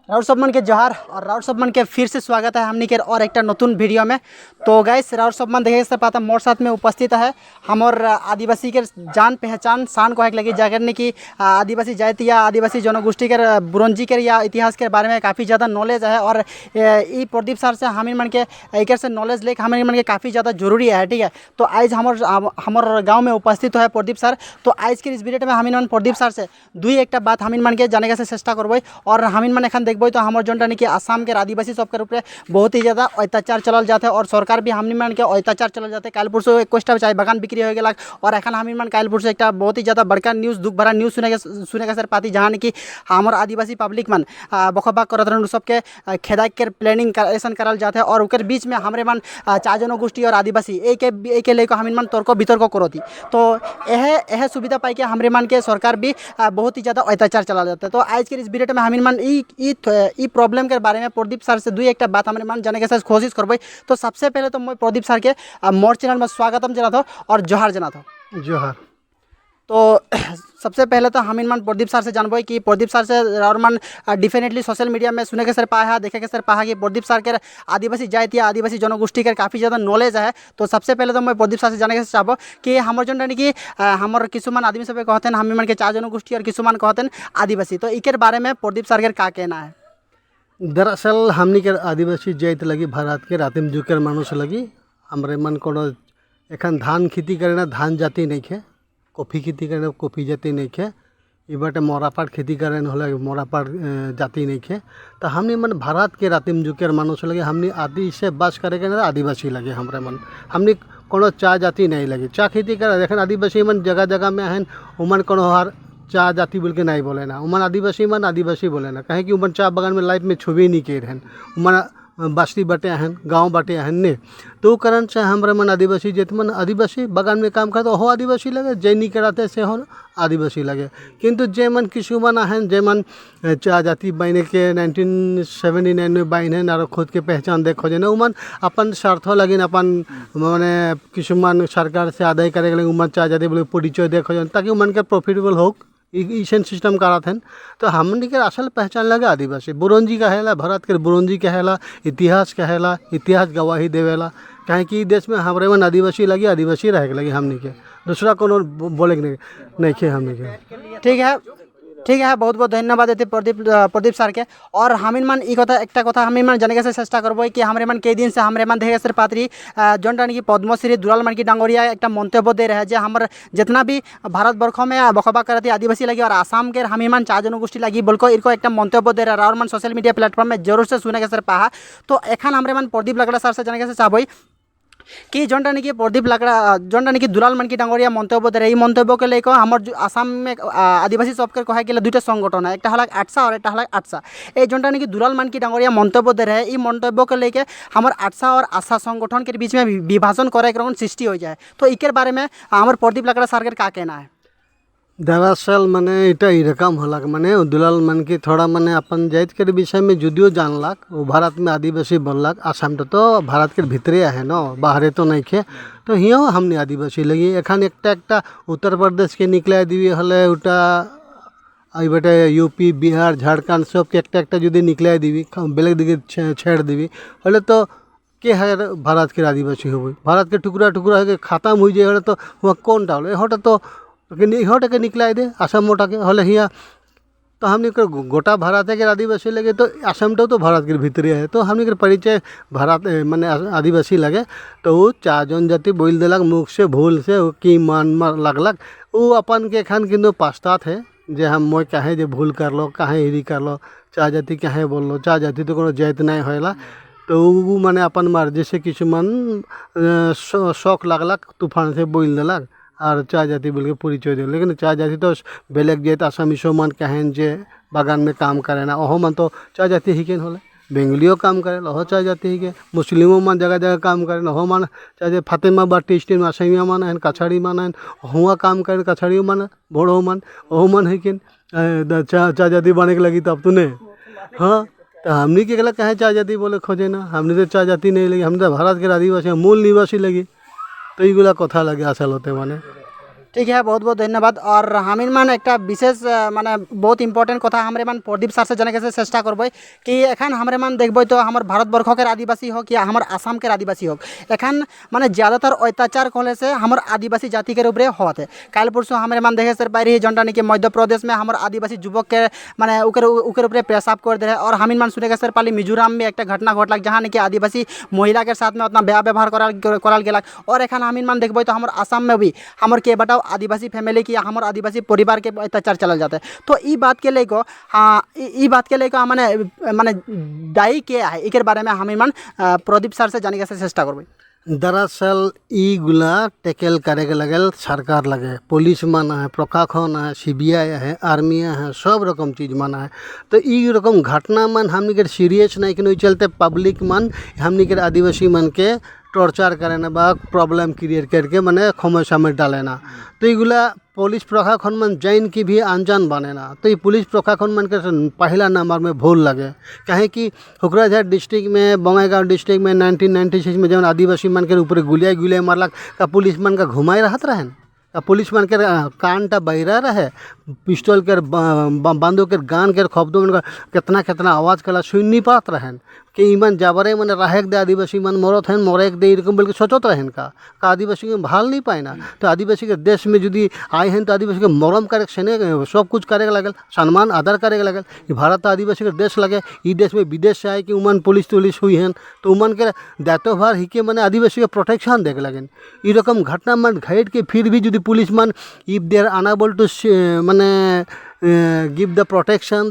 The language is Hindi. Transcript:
राउत सबमन के जोहार और राउत सबमन के फिर से स्वागत है हमनी के और एक नतून वीडियो में। तो गाइस राउत सबमन देखे से पाता मोर साथ में उपस्थित है हमर आदिवासी के जान पहचान शान को लगी जाकर कि आदिवासी जाति या आदिवासी जनगोष्ठी के बुरंजी के या इतिहास के बारे में काफ़ी ज़्यादा नॉलेज है। और ई प्रदीप सर से हमीर मन के एक से नॉलेज लेके हमीर मन के काफ़ी ज़्यादा जरूरी है। ठीक है, तो आज हमर गाँव में उपस्थित है प्रदीप सर। तो आज के इस वीडियो में हमीर मन प्रदीप सर से दुई एक बात हमीर मन के जाने के चेष्टा करब। और हमीर मन एखन देखब तो हमार जोनटा कि आसाम के आदिवासी सबके ऊपर बहुत ही ज़्यादा अत्याचार चलल जाते और सरकार भी हमीर मन के अत्याचार चलल जाते। काल परसों 21टा चाय बागान बिक्री हो गया और एखन हमीर मन काल परसों एक बहुत ही ज़्यादा बड़का न्यूज़ दुख भरा न्यूज़ सुने सर पाती जहाँ कि हमार आदिवासी पब्लिक मन बखबाक करत रहन सबके खेदाक के प्लानिंग ऐसा करल जाते और उनके बीच में हमारे मन चार जनगोष्ठी और आदिवासी एक लेकर हमीर मन तर्क वितर्क करती। तो यह सुविधा पाई के हमारे मन के सरकार भी बहुत ही ज़्यादा अत्याचार चला जाता है। तो आज के इस वीडियो में हमीर मन ई प्रॉब्लम के बारे में प्रदीप सर से दुई एक बात हमारे मन जाने के कोशिश करब। तो सबसे पहले तो मैं प्रदीप सर के मोर चैनल में स्वागतम जना था और जोहार जना था। जोहार। तो सबसे पहले तो हमीर मन प्रदीप सर से जानबो कि प्रदीप सर से और मन डेफिनेटली सोशल मीडिया में सुने के सर पाया देखे के सर पाया कि प्रदीप सर के आदिवासी जाति या आदिवासी जनगोष्ठी के काफ़ी ज़्यादा नॉलेज है। तो सबसे पहले तो मैं प्रदीप सर से जाने के चाहब कि हमार जो कि हमार किसुमान आदमी सब कहते हैं हमीर मन के चार जनगोष्ठी और किसुमान कहते हैं आदिवासी। तो इकर बारे में प्रदीप सर के का कहना है? दरअसल हमनी के आदिवासी जाइत लगी भारत के रातिम जुकर मानुष लगी हमारे मन को एखन धान खेती करे ना धान जाति नहीं खे, कॉफ़ी खेती करे कॉफ़ी जाति नहीं खे, इबाटे मोरापाट खेती करे हले मोरापाट जाति नहीं खे। तो हमनी मन भारत के रातिम जुकर मानुष लगे हमनी आदि से बस करे के आदिवासी लगे हमारे मन। हमनी कोनो चा जाति नहीं लगी चा खेती करे देखें आदिवासी मन जगह जगह में आहन उमन कोनो हर चा जाति बोल के नहीं बोले ना उमन आदिवासी बोले ना कहे कि उमन चा बागान में लाइफ में छुबे नहीं के रहन उमन बस्ती बटे आहन गाँव बटे आहन ने। तो कारण से हमारे मन आदिवासी जेत मन आदिवासी बागान में काम करते हो आदिवासी लगे जे नहीं कराते से हो आदिवासी लगे। किंतु जे मन किसु मन आहन जे मन चा जाति बाइने के 1979 में बाइन और खुद के पहचान दे खोजे ना उमन अपन स्वार्थ लगिन अपन माने किसुमान सरकार से आदाय करे लगे उमन चा जाति बोले परिचय दे खोजन ताकि उमन के प्रॉफिटेबल हो ईशन सिस्टम करा थे। तो हमनी के असल पहचान लगे आदिवासी बुरंजी कहेला भारत के बुरंजी कहेला इतिहास गवाही देवेला कहे कि देश में हमारे मन आदिवासी रहे लगे हमनी के दूसरा कोनो बोले नहीं खे हमनी के। ठीक है बहुत बहुत धन्यवाद देते प्रदीप सर के। और हमीर मन एक कथा हमीर मन जाने के चेष्टा करब कि हमारे मन कई दिन से हमारे मन देखे सर पात्री जोनटा कि पद्मश्री दुलाल मन की डांगरिया एक मंतव्य दे रहे जो हमारे जितना भी भारतवर्ष में बखबा करती आदिवासी लगी और आसाम के हमीर मन चार जनगोष्ठी लगी बोलकर इनको एक मंतव्य दे रहा और मन सोशल मीडिया प्लेटफॉर्म में जरूर से सुने के सर पाहा। तो एखन हमारे मन प्रदीप लकड़ा सर से जाने के चाहब कि जोनटा कि प्रदीप लकड़ा जोनटा कि दुलाल मन की डांगरिया मंतव्य दे रहे मंतव्य के लेकर हमार आसाम में आदिवासी सबके कहे गए दुईटा संगठन है एक हल आटसा और एक हल आटसा। ये जोनटा कि दुलाल मन की डांगरिया मंतव्य दे रहे ये मंतव्य के लेके हमार आटसा और आशा संगठन के बीच में विभाजन करे एक सृष्टि हो जाए। तो इकर बारे में हमार प्रदीप लकड़ा सर के का कहना है? दरअसल माने इटा रकम हलक माने दुलाल मन की थोड़ा माने अपन जाइत के विषय में जुदियो जानलक वो भारत में आदिवासी बोलक आसाम तो भारत के भितरे है न बाहरे तो नहीं खे। तो हियो हमने आदिवासी लगी एखन एक उत्तर प्रदेश के निकला दिवी हले उटा आई बेटे यूपी बिहार झारखंड सब के एक जुदी निकला दिवी बेलेग दिखे छेड़ दिवी हले तो के है भारत के आदिवासी हो भारत के टुकड़ा टुकड़ा के खत्म हो जाए तो वहाँ कौन डालो हटे तो इहटे के निकला दे आसाम मोटा के हले हिया। तो हमने गोटा भारत के आदिवासी लगे तो आसाम तो भारत के भीतरे है। तो हमने परिचय भारत माने आदिवासी लगे तो वो चार जनजाति बोल दिलक मुख से भूल से कि मान लगलक वो अपन के खान किन्तु पश्चात है जे हम मैं कहे जे भूल कर लो कहे हिरी कर लो चार जाति कहे बोल लो चार जाति तो कोनो जाइत नहीं होला। तो वो माने अपन मर्जी से किसी मन शौक लगलक तूफान से बोल दिलक और चार जाति बोल के परिचय दे। लेकिन चार जाति तो बेलेग जात आसामीसो मन कहें जे बागान में काम करे ना ओहो मन तो चार जाति ही के होले बेंगलियो काम करे ओहो चार जाति ही के मुस्लिमों मन जगह जगह काम करे ओहो मन चाहे फातिमा बाटी स्टील में असमिया मन है कछाड़ी मन है हुआ काम करे कछाड़ी मन भोड़ो मन ओहो मन है कि चार जाति बने के लगी तब तूने हाँ। तो हमनी के गला कहे चार जाति बोले खोजे ना हमने तो चार जाति नहीं लगी हम तो भारत के आदिवासी मूल निवासी लगी। तो ये कथा लगे असल होते माने ठीक है, बहुत बहुत धन्यवाद। और हमीर मान एक विशेष माने बहुत इम्पोर्टेंट कथा हमारे मान प्रदीप सर से जाने के चेष्टा करब कि एखन हमारे मान देखब तो हमार भारतवर्ष के आदिवासी होक या हमार आसाम के आदिवासी होक, एखन माने ज़्यादातर अत्याचार कहले से हमार आदिवासी जाति के ऊपर होते। कल परसों हमारे मान देखे सर पाई जनटा कि मध्य प्रदेश में हमार आदिवासी युवक के माने उकर ऊपर पेशाब कर दे रहे। और हमीर मान सुने के सर पाली मिजोरम में एक घटना घटलक जहाँ कि आदिवासी महिला के साथ में उतना व्यवहार कराल गेलक। और एखन हमीर मान देखब तो हमार आसाम में भी हमार के बताओ आदिवासी फैमिली की हमार आदिवासी परिवार के अत्याचार चलल जाते। तो ई बात के लेको हाँ ई बात के लेको माने माने दायी के है एक बारे में हमीर मान प्रदीप सर से जाने के चेष्टा करब। दरअसल इगुला टेकल करे के लगल सरकार लगे, पुलिस माना है, प्रशासन है, सीबीआई है, आर्मी है, सब रकम चीज़ माना है। तो ई रकम घटना मन हमनी के सीरियस नहीं कि चलते पब्लिक मन हमनी के आदिवासी मन के टॉर्चर करे ना बा प्रॉब्लम क्रिएट करके मैंने समस्या में डाले ना। तो इगुला पुलिस प्रशासन मन जैन की भी अनजान बने ना। तो ये पुलिस प्रशासन मन के पहला नंबर में भूल लगे कहे कि हुकराझार डिस्ट्रिक्ट में बंगाईगांव डिस्ट्रिक्ट में 1996 में जब आदिवासी मन के ऊपर गुलिया मारलक का पुलिस मन का घुमाई रहत रहन का पुलिस मन के कानटा बहिरा रहे, पिस्टल के बांधो के गान के खब्दों में कितना कितना आवाज़ कला सुन नहीं पात रहन कि ईमन जाबरे मन रहेक दे आदिवासी मन मरत हैं मरेक दे इरकम बोल के सोचत रहन का आदिवासी के भाल नहीं पाए ना। तो आदिवासी के देश में यदि आए हैं तो आदिवासी के मरम करे सने सब कुछ करे लगल, सम्मान आदर करे लगल। कि भारत आदिवासी के देश लगे, ई देश में विदेश से आए कि उमन पुलिस तुलिस हुई हैं तो उमन के दायित्व भार ही के मैंने आदिवासी के प्रोटेक्शन देख लगन। ई रकम घटना मन घट के फिर भी यदि policemen if they are unable to मैंने गिव द प्रोटेक्शन